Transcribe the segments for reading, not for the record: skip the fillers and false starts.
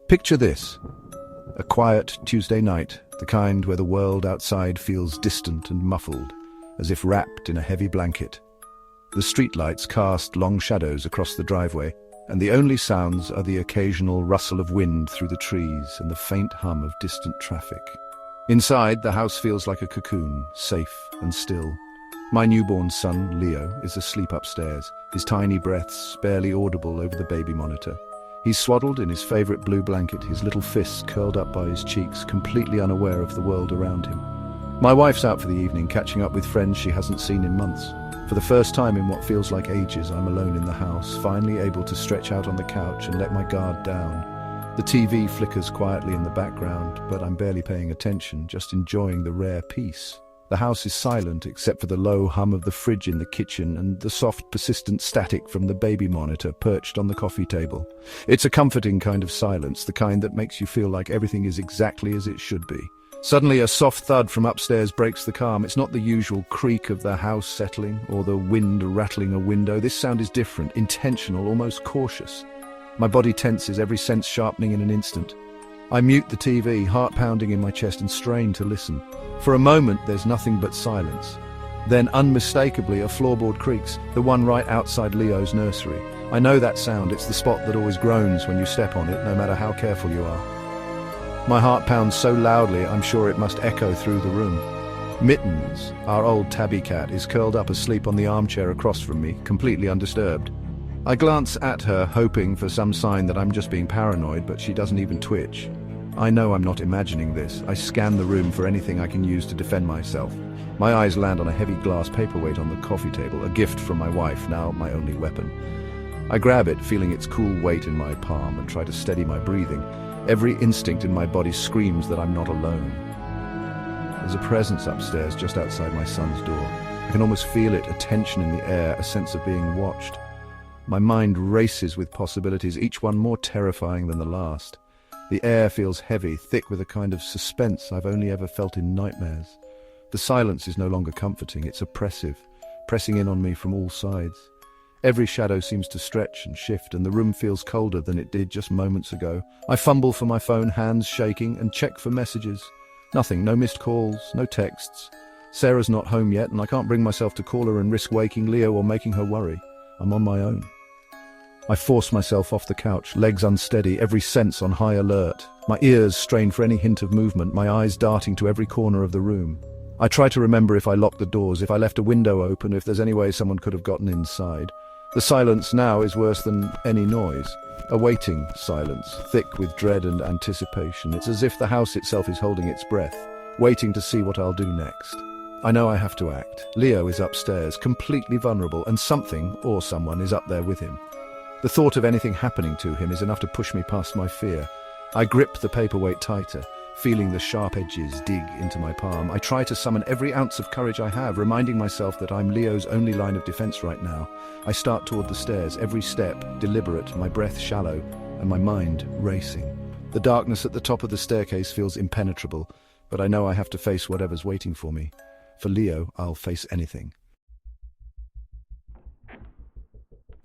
Picture this. A quiet Tuesday night, the kind where the world outside feels distant and muffled, as if wrapped in a heavy blanket. The streetlights cast long shadows across the driveway, and the only sounds are the occasional rustle of wind through the trees and the faint hum of distant traffic. Inside, the house feels like a cocoon, safe and still. My newborn son, Leo, is asleep upstairs, his tiny breaths barely audible over the baby monitor. He's swaddled in his favorite blue blanket, his little fists curled up by his cheeks, completely unaware of the world around him. My wife's out for the evening, catching up with friends she hasn't seen in months. For the first time in what feels like ages, I'm alone in the house, finally able to stretch out on the couch and let my guard down. The TV flickers quietly in the background, but I'm barely paying attention, just enjoying the rare peace. The house is silent except for the low hum of the fridge in the kitchen and the soft, persistent static from the baby monitor perched on the coffee table. It's a comforting kind of silence, the kind that makes you feel like everything is exactly as it should be. Suddenly, a soft thud from upstairs breaks the calm. It's not the usual creak of the house settling or the wind rattling a window. This sound is different, intentional, almost cautious. My body tenses, every sense sharpening in an instant. I mute the TV, heart pounding in my chest, and strain to listen. For a moment, there's nothing but silence. Then, unmistakably, a floorboard creaks, the one right outside Leo's nursery. I know that sound. It's the spot that always groans when you step on it, no matter how careful you are. My heart pounds so loudly, I'm sure it must echo through the room. Mittens, our old tabby cat, is curled up asleep on the armchair across from me, completely undisturbed. I glance at her, hoping for some sign that I'm just being paranoid, but she doesn't even twitch. I know I'm not imagining this. I scan the room for anything I can use to defend myself. My eyes land on a heavy glass paperweight on the coffee table, a gift from my wife, now my only weapon. I grab it, feeling its cool weight in my palm, and try to steady my breathing. Every instinct in my body screams that I'm not alone. There's a presence upstairs just outside my son's door. I can almost feel it, a tension in the air, a sense of being watched. My mind races with possibilities, each one more terrifying than the last. The air feels heavy, thick with a kind of suspense I've only ever felt in nightmares. The silence is no longer comforting, it's oppressive, pressing in on me from all sides. Every shadow seems to stretch and shift, and the room feels colder than it did just moments ago. I fumble for my phone, hands shaking, and check for messages. Nothing, no missed calls, no texts. Sarah's not home yet, and I can't bring myself to call her and risk waking Leo or making her worry. I'm on my own. I force myself off the couch, legs unsteady, every sense on high alert. My ears strain for any hint of movement, my eyes darting to every corner of the room. I try to remember if I locked the doors, if I left a window open, if there's any way someone could have gotten inside. The silence now is worse than any noise. A waiting silence, thick with dread and anticipation. It's as if the house itself is holding its breath, waiting to see what I'll do next. I know I have to act. Leo is upstairs, completely vulnerable, and something or someone is up there with him. The thought of anything happening to him is enough to push me past my fear. I grip the paperweight tighter, feeling the sharp edges dig into my palm. I try to summon every ounce of courage I have, reminding myself that I'm Leo's only line of defense right now. I start toward the stairs, every step deliberate, my breath shallow, and my mind racing. The darkness at the top of the staircase feels impenetrable, but I know I have to face whatever's waiting for me. For Leo, I'll face anything.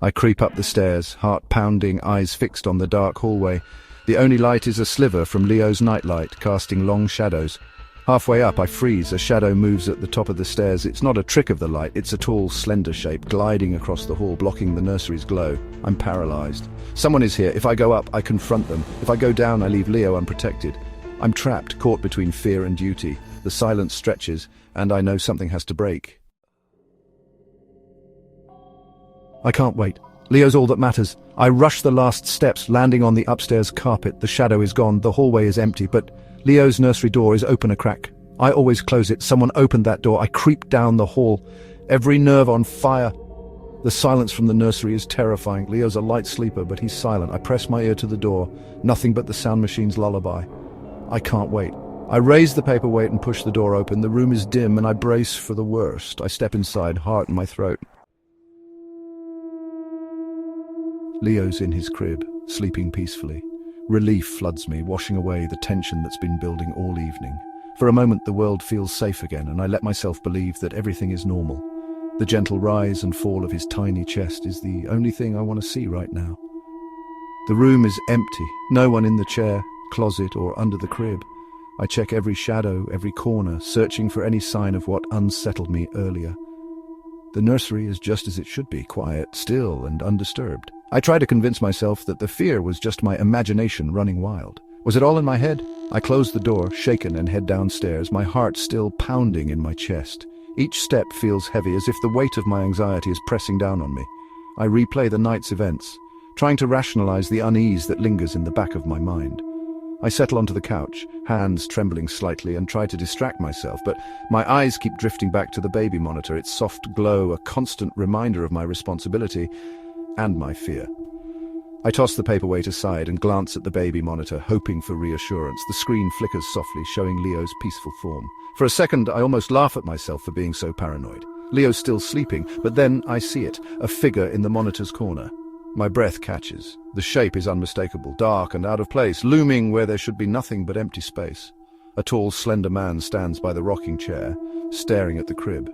I creep up the stairs, heart pounding, eyes fixed on the dark hallway. The only light is a sliver from Leo's nightlight, casting long shadows. Halfway up, I freeze. A shadow moves at the top of the stairs. It's not a trick of the light. It's a tall, slender shape, gliding across the hall, blocking the nursery's glow. I'm paralyzed. Someone is here. If I go up, I confront them. If I go down, I leave Leo unprotected. I'm trapped, caught between fear and duty. The silence stretches, and I know something has to break. I can't wait. Leo's all that matters. I rush the last steps, landing on the upstairs carpet. The shadow is gone, the hallway is empty, but Leo's nursery door is open a crack. I always close it. Someone opened that door. I creep down the hall, every nerve on fire. The silence from the nursery is terrifying. Leo's a light sleeper, but he's silent. I press my ear to the door, nothing but the sound machine's lullaby. I can't wait. I raise the paperweight and push the door open. The room is dim, and I brace for the worst. I step inside, heart in my throat. Leo's in his crib, sleeping peacefully. Relief floods me, washing away the tension that's been building all evening. For a moment, the world feels safe again, and I let myself believe that everything is normal. The gentle rise and fall of his tiny chest is the only thing I want to see right now. The room is empty, no one in the chair, closet, or under the crib. I check every shadow, every corner, searching for any sign of what unsettled me earlier. The nursery is just as it should be, quiet, still, and undisturbed. I try to convince myself that the fear was just my imagination running wild. Was it all in my head? I close the door, shaken, and head downstairs, my heart still pounding in my chest. Each step feels heavy, as if the weight of my anxiety is pressing down on me. I replay the night's events, trying to rationalize the unease that lingers in the back of my mind. I settle onto the couch, hands trembling slightly, and try to distract myself, but my eyes keep drifting back to the baby monitor, its soft glow a constant reminder of my responsibility and my fear. I toss the paperweight aside and glance at the baby monitor, hoping for reassurance. The screen flickers softly, showing Leo's peaceful form. For a second, I almost laugh at myself for being so paranoid. Leo's still sleeping, but then I see it, a figure in the monitor's corner. My breath catches. The shape is unmistakable, dark and out of place, looming where there should be nothing but empty space. A tall, slender man stands by the rocking chair, staring at the crib.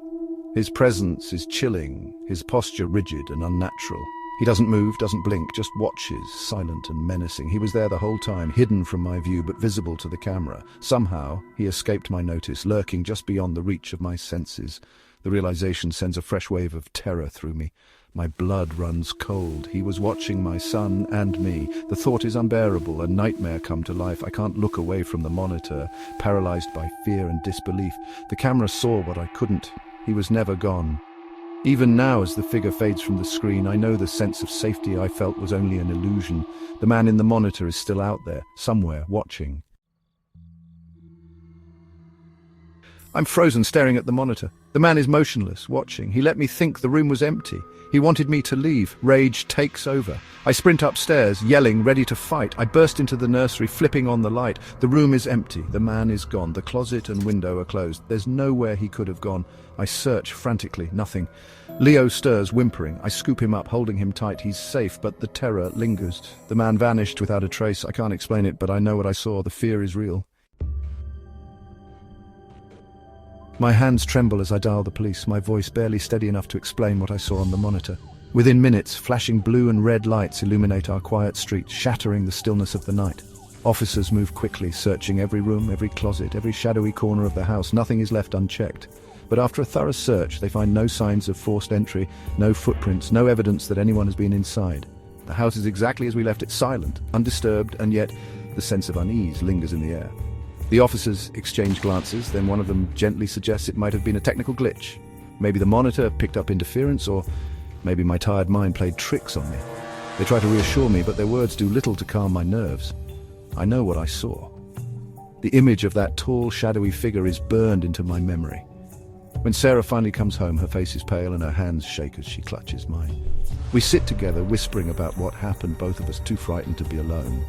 His presence is chilling, his posture rigid and unnatural. He doesn't move, doesn't blink, just watches, silent and menacing. He was there the whole time, hidden from my view but visible to the camera. Somehow, he escaped my notice, lurking just beyond the reach of my senses. The realization sends a fresh wave of terror through me. My blood runs cold. He was watching my son and me. The thought is unbearable, a nightmare come to life. I can't look away from the monitor, paralyzed by fear and disbelief. The camera saw what I couldn't. He was never gone. Even now, as the figure fades from the screen, I know the sense of safety I felt was only an illusion. The man in the monitor is still out there, somewhere, watching. I'm frozen, staring at the monitor. The man is motionless, watching. He let me think the room was empty. He wanted me to leave. Rage takes over. I sprint upstairs, yelling, ready to fight. I burst into the nursery, flipping on the light. The room is empty. The man is gone. The closet and window are closed. There's nowhere he could have gone. I search frantically. Nothing. Leo stirs, whimpering. I scoop him up, holding him tight. He's safe, but the terror lingers. The man vanished without a trace. I can't explain it, but I know what I saw. The fear is real. My hands tremble as I dial the police, my voice barely steady enough to explain what I saw on the monitor. Within minutes, flashing blue and red lights illuminate our quiet street, shattering the stillness of the night. Officers move quickly, searching every room, every closet, every shadowy corner of the house. Nothing is left unchecked. But after a thorough search, they find no signs of forced entry, no footprints, no evidence that anyone has been inside. The house is exactly as we left it, silent, undisturbed, and yet the sense of unease lingers in the air. The officers exchange glances, then one of them gently suggests it might have been a technical glitch. Maybe the monitor picked up interference, or maybe my tired mind played tricks on me. They try to reassure me, but their words do little to calm my nerves. I know what I saw. The image of that tall, shadowy figure is burned into my memory. When Sarah finally comes home, her face is pale and her hands shake as she clutches mine. We sit together, whispering about what happened, both of us too frightened to be alone.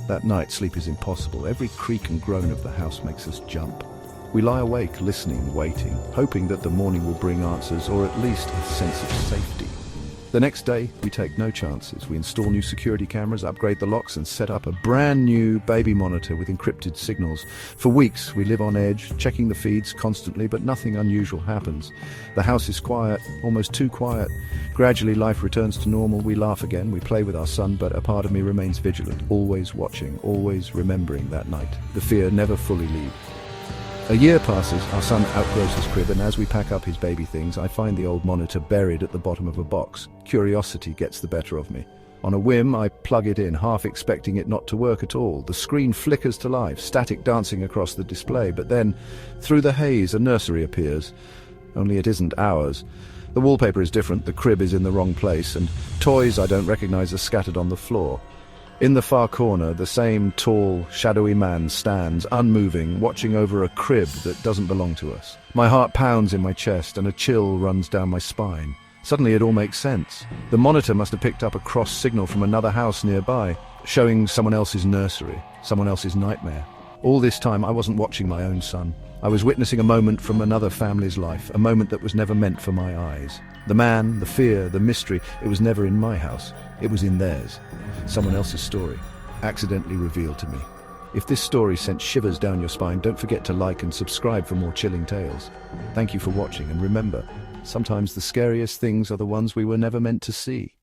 That night, sleep is impossible. Every creak and groan of the house makes us jump. We lie awake, listening, waiting, hoping that the morning will bring answers, or at least a sense of safety. The next day, we take no chances. We install new security cameras, upgrade the locks, and set up a brand new baby monitor with encrypted signals. For weeks, we live on edge, checking the feeds constantly, but nothing unusual happens. The house is quiet, almost too quiet. Gradually, life returns to normal. We laugh again, we play with our son, but a part of me remains vigilant, always watching, always remembering that night. The fear never fully leaves. A year passes, our son outgrows his crib, and as we pack up his baby things, I find the old monitor buried at the bottom of a box. Curiosity gets the better of me. On a whim, I plug it in, half expecting it not to work at all. The screen flickers to life, static dancing across the display, but then, through the haze, a nursery appears. Only it isn't ours. The wallpaper is different, the crib is in the wrong place, and toys I don't recognize are scattered on the floor. In the far corner, the same tall, shadowy man stands, unmoving, watching over a crib that doesn't belong to us. My heart pounds in my chest and a chill runs down my spine. Suddenly it all makes sense. The monitor must have picked up a cross signal from another house nearby, showing someone else's nursery, someone else's nightmare. All this time I wasn't watching my own son. I was witnessing a moment from another family's life, a moment that was never meant for my eyes. The man, the fear, the mystery, it was never in my house. It was in theirs. Someone else's story, accidentally revealed to me. If this story sent shivers down your spine, don't forget to like and subscribe for more chilling tales. Thank you for watching, and remember, sometimes the scariest things are the ones we were never meant to see.